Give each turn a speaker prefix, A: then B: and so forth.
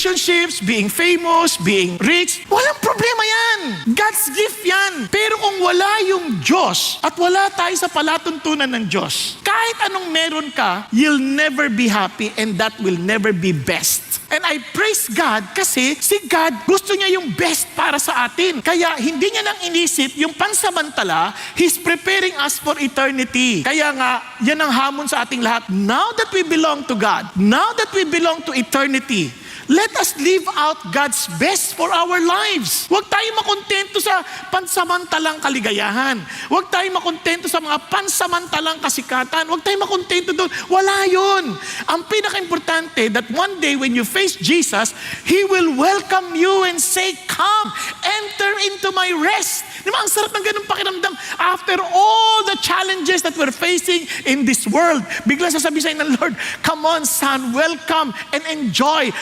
A: relationships, being famous, being rich, walang problema yan. God's gift yan. Pero kung wala yung Diyos at wala tayo sa palatuntunan ng Diyos, kahit anong meron ka, you'll never be happy and that will never be best. And I praise God kasi si God gusto niya yung best para sa atin. Kaya hindi niya nang inisip yung pansamantala, He's preparing us for eternity. Kaya nga, yan ang hamon sa ating lahat. Now that we belong to God, now that we belong to eternity, let us live out God's best for our lives. Huwag tayo makontento sa pansamantalang kaligayahan. Huwag tayo makontento sa mga pansamantalang kasikatan. Huwag tayo makontento doon. Wala yun. Ang pinaka-importante that one day when you face Jesus, He will welcome you and say, "Come, enter into my rest." Diba, ang sarap ng ganung pakiramdam. After all the challenges that we're facing in this world, biglang sasabihin sa'yo ng Lord, "Come on, son, welcome and enjoy."